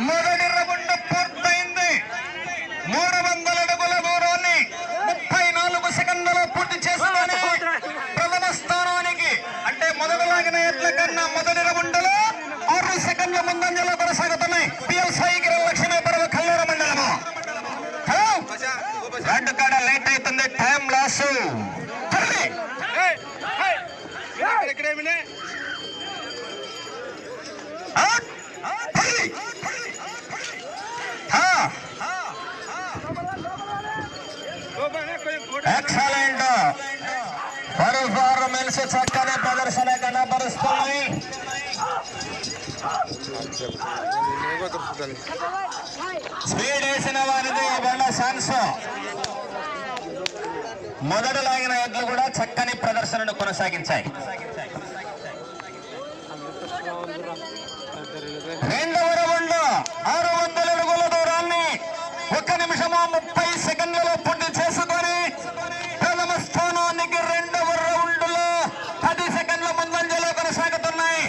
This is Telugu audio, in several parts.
మొదటి రౌండ్ పూర్తయింది. 300 అడుగుల దూరాన్ని 34 సెకండ్లలో పూర్తి చేసుకొని ప్రథమ స్థానానికి అంటే మొదటి లాగిన ఎడ్ల కన్నా మొదటి రౌండ్లో 6 సెకండ్ల ముందంజలో కొనసాగుతున్నాయి. పిఎస్ఐ లక్ష్మీపురం కల్లూరు మండలము. రెండు కాడ లేట్ అవుతుంది, టైం లాస్. ఎక్సలెంట్ పర్ఫార్మెన్స్, చక్కని ప్రదర్శన కనబరుస్తున్నాయి. స్పీడ్ వేసిన వారిది ఇవాళ ఛాన్స్. మొదట లాగిన ఎడ్లు కూడా చక్కని ప్రదర్శనను కొనసాగించాయి. రెండవ రౌండ్ 600 అడుగుల దూరాన్ని 1 నిమిషము 30 సెకండ్లలో పూర్తి చేసుకొని ప్రథమ స్థానానికి రెండవ రౌండ్ లో 10 సెకండ్ల ముందంజలో కొనసాగుతున్నాయి.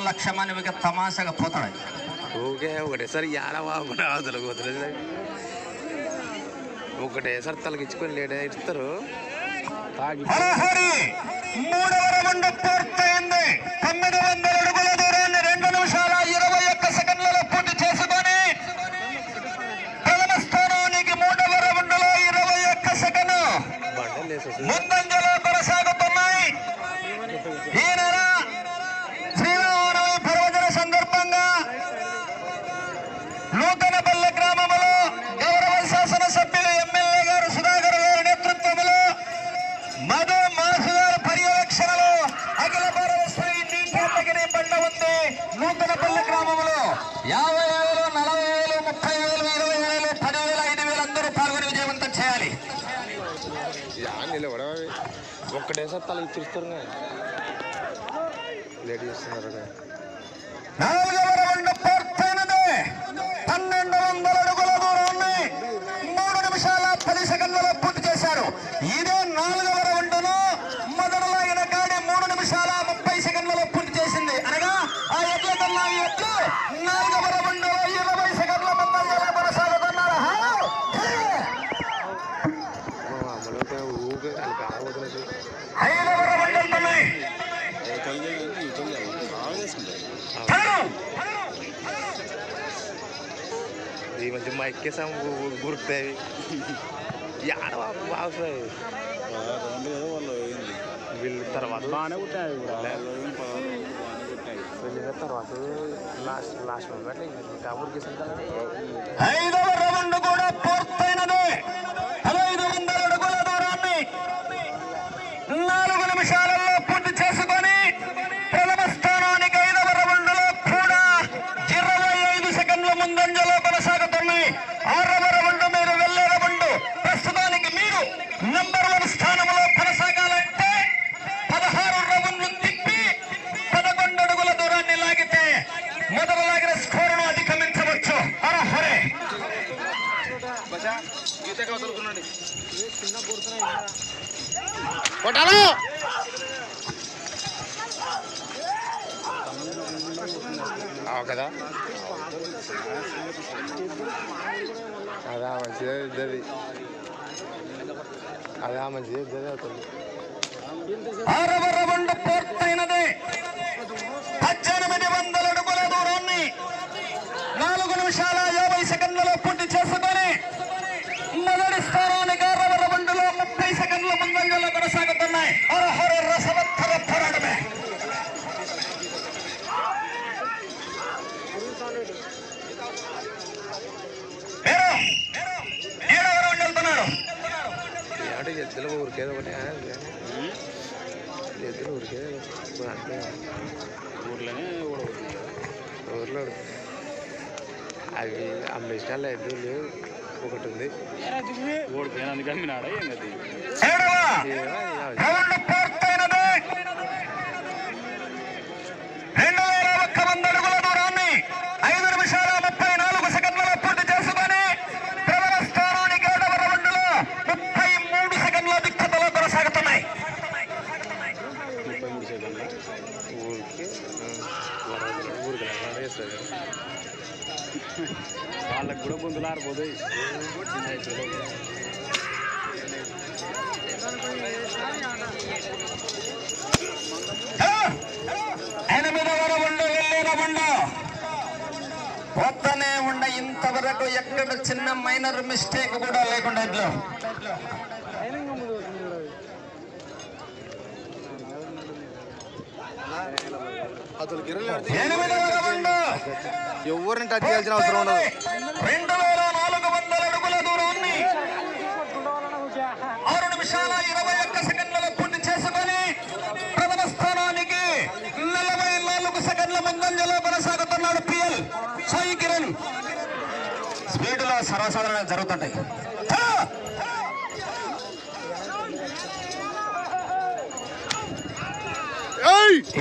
లక్షమని తమాషగా పోతాడు. ఓకే ఒకటేసారి ఏడవాకుండా వదలగోతులేదు. ఒకటేసారి తలకిచ్చుకొని లేట్ ఇస్తారు. మూడవ రౌండ్ పూర్తయింది. 900 అడుగుల దూరాన్ని 2 నిమిషాల 21 సెకండ్లలో పూర్తి చేసుకొని ప్రథమ స్థానానికి మూడవ రౌండ్ లో 21 సెకండ్ ముందంజలో కొనసాగుతున్నాయి. ఈ నెల శ్రీరామనవమి పర్వదిన సందర్భంగా నూతనపల్లి గ్రామంలో గౌరవ శాసనసభ్యులు ఎమ్మెల్యే గారు సుధాకర్ గారి నేతృత్వంలో మధు మాసు గారి పర్యవేక్షణలో అఖిల భారత స్థాయి నీటి అన్నగిరి బండ ఉంది. నూతనపల్లి గ్రామంలో 50,000, 40,000, 30,000, 20,000, 10,000, 5,000 అందరూ పాల్గొని విజయవంతం చేయాలి. ఒక్కటేసారి తల ఇచ్చిస్తారు, లేట్ చేస్తున్నారు. నాలుగవ రౌండ్ పూర్తయినది. 1200 అడుగుల దూరాన్ని 3 నిమిషాల 10 సెకండ్లలో పూర్తి చేశారు. ఇదే 4వ రౌండ్ను మొదటి లాగిన కాడి 3 నిమిషాల 30 సెకండ్లలో పూర్తి చేసింది. అనగా ఆ ఎడ్ల కన్నా ఎడ్లు 4వ రౌండ్లో 20 సెకండ్ల ముందంజలో కొనసాగుతున్నారు. 5వ రౌండ్ వెళ్తున్నాయి. ఈ మధ్య మా ఎక్కేసాం గుర్తాయి ఆడవా బాగుతాయి. వీళ్ళు తర్వాత బాగానే కుట్టాయి. వెళ్ళిన తర్వాత లాస్ట్ కాబూర్కి 5వ రౌండ్ కూడా పూర్తయినది. 1500 అడుగుల దూరాన్ని 4 నిమిషాలలో పూర్తి చేసుకొని ప్రథమ స్థానానికి 5వ రౌండ్ లో కూడా 25 సెకండ్ల ముందంజలో కొనసాగుతున్నాయి. 6వ రౌండ్ మీరు వెళ్లే రౌండ్. ప్రస్తుతానికి మీరు నంబర్ 1 స్థానంలో కొనసాగాలంటే 16 రౌండ్లు తిప్పి 11 అడుగుల దూరాన్ని లాగితే మొదలు లాగిన స్కోరును అధిగమించవచ్చు. అరహరే కదా. అదా మంచిదే ఇద్దది, అదా మంచిదే ఇద్దది అవుతుంది. 6వ రౌండ్ పూర్తయినది. 1800 అడుగుల దూరాన్ని 4 నిమిషాల 50 సెకండ్లలో పూర్తి చేసుకొని మొదటి స్థానానికి 6వ రౌండ్లో 30 సెకండ్ల ముందంజలో కొనసాగుతున్నాయి. అరహర రసవత్తర పోరాటమే. 7వ రౌండ్ వెళ్తున్నాడు. ఎద్దులు ఊరికేదో ఒకటి, ఎద్దులు ఊరికేదో అంటే ఊర్లోనే ఊర్లో అవి అమ్మేసిన ఎద్దులు ఒకటి ఉంది ఓడిపోయినందుకు అమ్మినాడా ఏం కదా ఏడవ రౌండ్ పూర్తయినది. 2001 అడుగుల దూరాన్ని 5 నిమిషాల 34 సెకండ్లలో పూర్తి చేసుకొని ప్రథమ స్థానానికి 7వ రౌండ్లో 33 సెకండ్ల దిక్కతలో కొనసాగుతున్నాయి. 33 సెకండ్ల ఊరికి వేస్తుంది వాళ్ళకి కూడా గొంతులు ఆరిపోతాయి. ఎనిమిదవ రౌండ్ వెళ్ళిన రౌండ్ వద్దనే ఉండ. ఇంతవరకు ఎక్కడ చిన్న మైనర్ మిస్టేక్ కూడా లేకుండా ఇట్లా ఎనిమిదవ రౌండ్ ఎవరిని టచ్ చేయాల్సిన అవసరం ఉండదు. 2400 అడుగుల దూరాన్ని 6 నిమిషాల 21 సెకండ్లలో పూర్తి చేసుకొని ప్రథమ స్థానానికి 44 సెకండ్ల ముందంజలో కొనసాగుతున్నాడు పిఎల్ సాయి కిరణ్. స్పీడ్లో సర్వసాధారణంగా జరుగుతుంటాయి.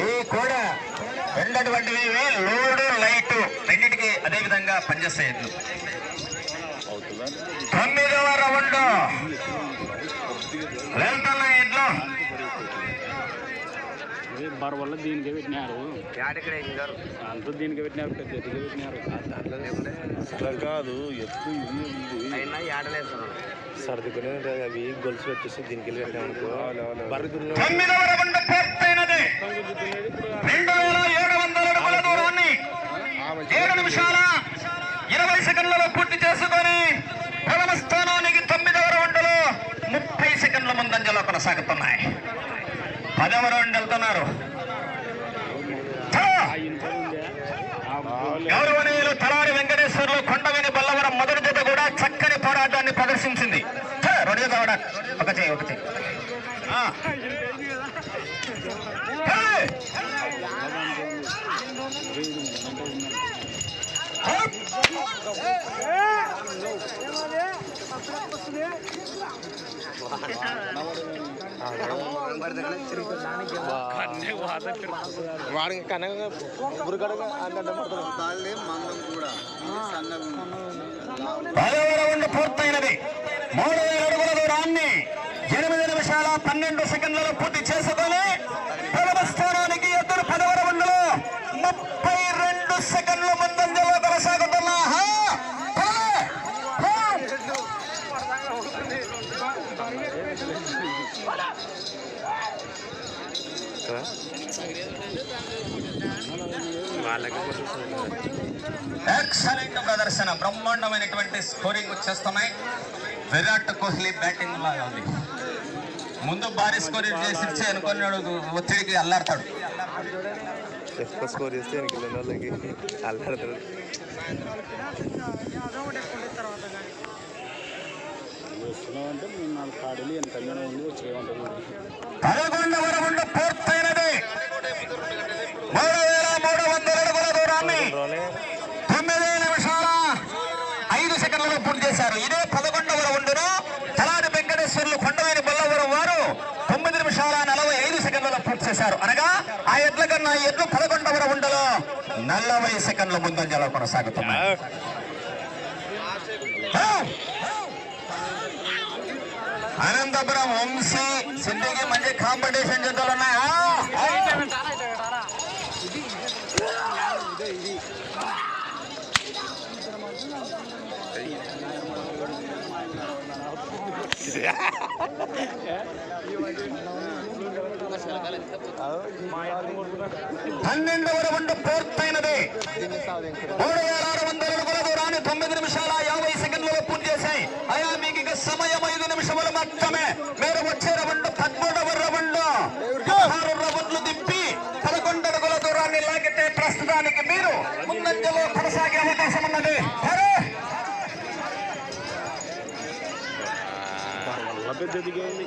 ఈ కూడా రెండటువంటివి లోడు లైట్ రెండింటికి అదే విధంగా పనిచేస్తాయి. 9వ రౌండ్ వెళ్తున్న ఎడ్లు బర్ వల్ల దీనికి పెట్టినారు, అంత దీనికి పెట్టినారు, పెద్ద ఎత్తుగా పెట్టినారు. కాదు ఎత్తు ఇది సర్దుకునే ఉంటుంది. అవి గొలుసు వచ్చేసి దీనికి వెళ్ళి పెట్టామనుకో బర్రెదుల్లో 9వ రౌండ్ పూర్తయినది. 2700 అడుగుల దూరాన్ని 7 నిమిషాల 20 సెకండ్లలో పూర్తి చేసుకొని ప్రథమ స్థానానికి 9వ రౌండ్లో 30 సెకండ్ల ముందంజలో కొనసాగుతున్నాయి. 10వ రౌండ్ వెళ్తున్నారు. గౌరవనీయులు తలారి వెంకటేశ్వర్లు కొండవేని బల్లవరం మొదటి జత కూడా చక్కని పోరాటాన్ని ప్రదర్శించింది. రెండు కూడా ఒక చేయి ఒక చేయి. వాడికి కనగా బురకడగా రౌండ్ పూర్తయినది. 3000 అడుగుల దూరాన్ని 8 నిమిషాల 12 సెకండ్లలో పూర్తి చేసుకొని ప్రథమ స్థానానికి ఎదురు 10వ రౌండ్లో 32 సెకండ్ల ముందంజలో కొనసాగుతున్నా. ఎక్సలెంట్ ప్రదర్శన, బ్రహ్మాండమైనటువంటి స్కోరింగ్ వచ్చేస్తున్నాయి. విరాట్ కోహ్లీ బ్యాటింగ్ లాగా ఉంది. ముందు భారీ స్కోరింగ్ చేసి అనుకున్నాడు, ఒత్తిడికి అల్లాడతాడు. ఎక్కువ స్కోర్ చేస్తే వాళ్ళకి అల్లాడతాడు. వస్తున్నామంటే 4 కాడలు వెనకంగానే ఉంది, వచ్చేయమంటారు. 11వ రౌండ్ పూర్తయినది. 3300 అడుగుల దూరాన్ని 9 నిమిషాల 5 సెకండ్లలో పూర్తి చేశారు. ఇదే 11వ రౌండ్ను తలారి వెంకటేశ్వర్లు కొండవేని బల్లవరం వారు 9 నిమిషాల 45 సెకండ్లలో పూర్తి చేశారు. అనగా ఆ ఎడ్ల కన్నా ఎడ్లు 11వ రౌండ్లో 40 సెకండ్ల ముందంజలో కొనసాగుతున్నాయి. అనంతపురం వంశీ సింధికి మంచి కాంపిటీషన్ జతలు ఉన్నాయి. పన్నెండవ రౌండ్ పూర్తయినది. 3600 అడుగుల దూరాన్ని 9 నిమిషాల 50 సెకండ్లలో పూర్తి చేశాయి. అయా మీకు ఇక సమయం 5 నిమిషములు మాత్రమే. మీరు వచ్చే రౌండ్ 13వ రౌండ్ 16 రౌండ్లు దింపి 11 అడుగుల దూరాన్ని లాగితే ప్రస్తుతానికి మీరు ముందంజలో కొనసాగే అవకాశం ఉన్నది. పెద్ద ఎదిగా ఉంది,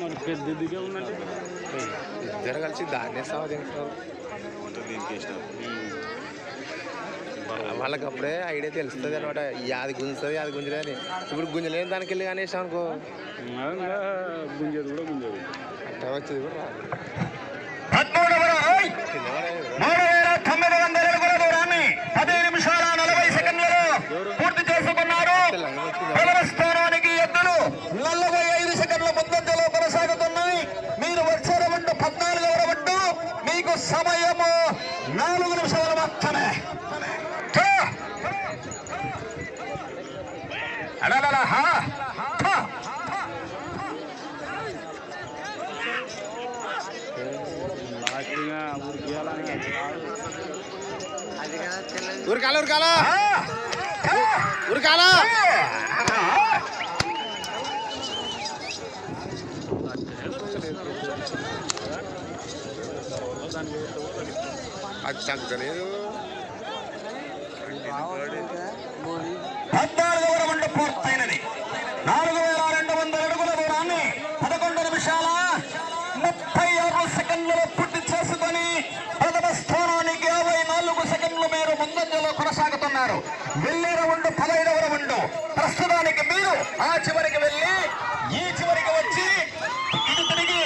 మరి పెద్ద ఎదిగా ఉందంటే ఇద్దరు కలిసి దాన్నే సాగు తింటారు. వాళ్ళకి అప్పుడే ఐడియా తెలుస్తుంది అనమాట. అది గుంజుతుంది అది గుంజలేదని. ఇప్పుడు గుంజలేని దానికి వెళ్ళి కానీ వేసాం అనుకో గుంజేది కూడా గుంజేది అట్లా వచ్చేది కూడా రాదు. 3,900 అడుగుల దూరాన్ని 10 నిమిషాల 40 సెకండ్లలో పూర్తి చేసుకున్నారు. ప్రథమ స్థానానికి ఎద్దులు 45 సెకండ్ల ముందంజలో కొనసాగుతున్నాయి. మీరు వచ్చే రౌండ్ 14వ రౌండ్. మీకు సమయము 4 నిమిషాలు మాత్రమే. ఉరకాల ఉరకాల ఉరకాల అది తగ్గలేదు. 14వ రౌండ్ పూర్తయినది. 4,200 అడుగుల దూరాన్ని 11 నిమిషాల 36 సెకండ్లలో పూర్తి చేసుకొని ప్రథమ స్థానానికి 54 సెకండ్లు మీరు ముందంజలో కొనసాగుతున్నారు. వెళ్ళే రౌండ్ 15వ రౌండ్. ప్రస్తుతానికి మీరు ఆ చివరికి వెళ్ళి ఈ చివరికి వచ్చి ఇటు తిరిగి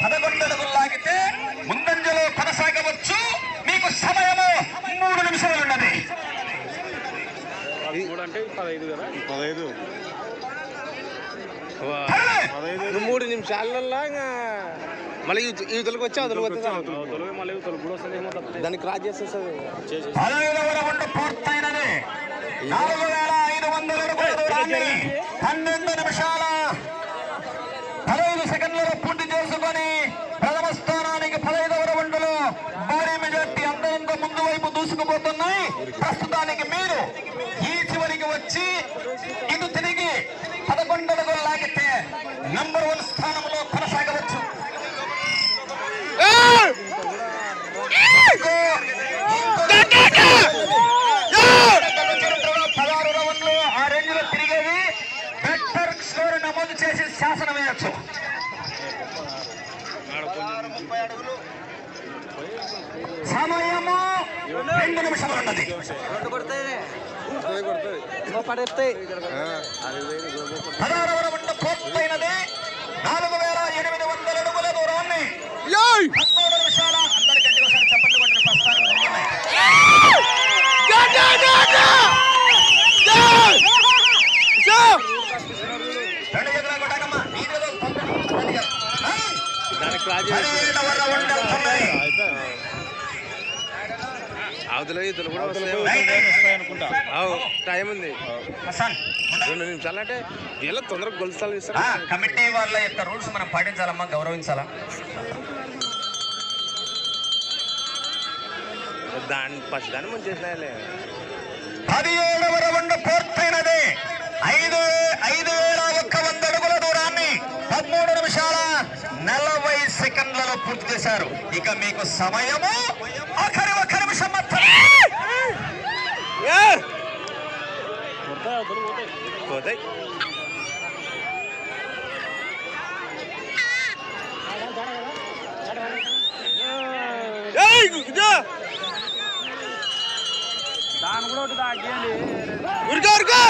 11 అడుగులు లాగితే ముందంజలో కొనసాగవచ్చు. మీకు సమయము 3 నిమిషాలు ఉన్నది. 13 అంటే 15 కదా. 15 3 నిమిషాలల్లో మళ్ళీ యువతలకు వచ్చి అదులకు వస్తుంది. దాన్ని క్రాస్ చేసేస్తుంది. 15వ రౌండ్ పూర్తయినది. 4,500 అడుగుల దూరాన్ని 12 నిమిషాల 15 సెకండ్లలో పూర్తి చేసుకొని ప్రథమ స్థానానికి 15వ రౌండ్లో భారీ మెజార్టీ అందరంతో ముందు వైపు దూసుకుపోతున్నాయి. ప్రస్తుతానికి మీరు ఈ చివరికి వచ్చి ఇటు తిరిగి 11 అడుగులు లాగితే నంబర్ 1 స్థానంలో కొనసాగవచ్చు. 16 రౌండ్లు ఆ రేంజ్ లో తిరిగేవి. బెటర్ స్కోర్ నమోదు చేసి శాసనం వేయచ్చు. సమయము 2 నిమిషాలు ఉన్నది. 16వ రౌండ్ పూర్తయినది. 4,800 అడుగుల దూరాన్ని 13 నిమిషాల అందరికంటే ఒకసారి చెప్పండి కొట్టిన ప్రస్థానం ముందున్నాయి. రెండు ఎకరాలు కొట్టాకమ్మా. నీటిలో దాన్ని క్రాస్ 17వ రౌండ్ అవుతున్నాయి. అవతల ఇతలు కూడా టైం ఉంది. 2 నిమిషాలు అంటే వీళ్ళ తొందరగా గొలుస్తాలు ఇస్తారు. కమిటీ వాళ్ళ యొక్క రూల్స్ మనం పాటించాలమ్మా, గౌరవించాలా. దాన్ని ఫస్ట్ దాన్ని మనం చేసినాయలే. 17వ రౌండ్ పూర్తయినది. 5,100 అడుగుల దూరాన్ని 13 నిమిషాల 40 సెకండ్లలో పూర్తి చేశారు. ఇక మీకు సమయము ఆఖరి 1 నిమిషం మాత్రమే. పోతాయి. దాని కూడా ఒకటి దాకేయండి. ఉరుకా ఉరుకా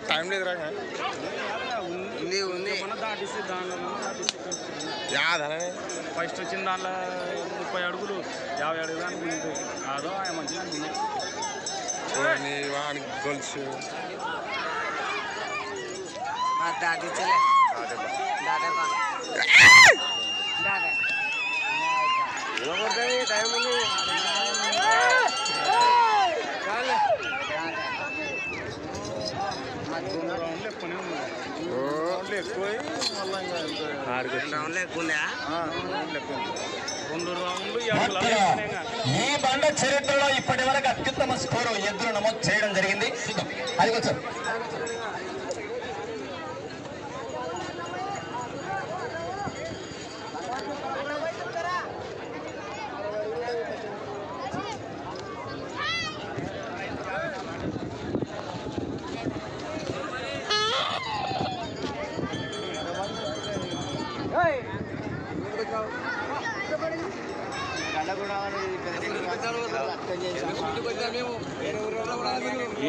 టైం లేదు రా. ఉంది ఉంది దాటిస్తే దానిలో యాదనే ఫస్ట్ వచ్చిన దాంట్లో 30 అడుగులు 50 అడుగులు అని ఉంటుంది. అదో ఆయన మంచిగా వానికి గొలుసు టైం ఉంది. ఎక్కువ ఈ బండ చరిత్రలో ఇప్పటి వరకు అత్యుత్తమ స్కోరు ఎద్దులు నమోదు చేయడం జరిగింది. అది కొంచెం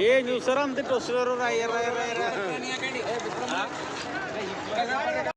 ఏం చూస్తారో అంత వస్తున్నారు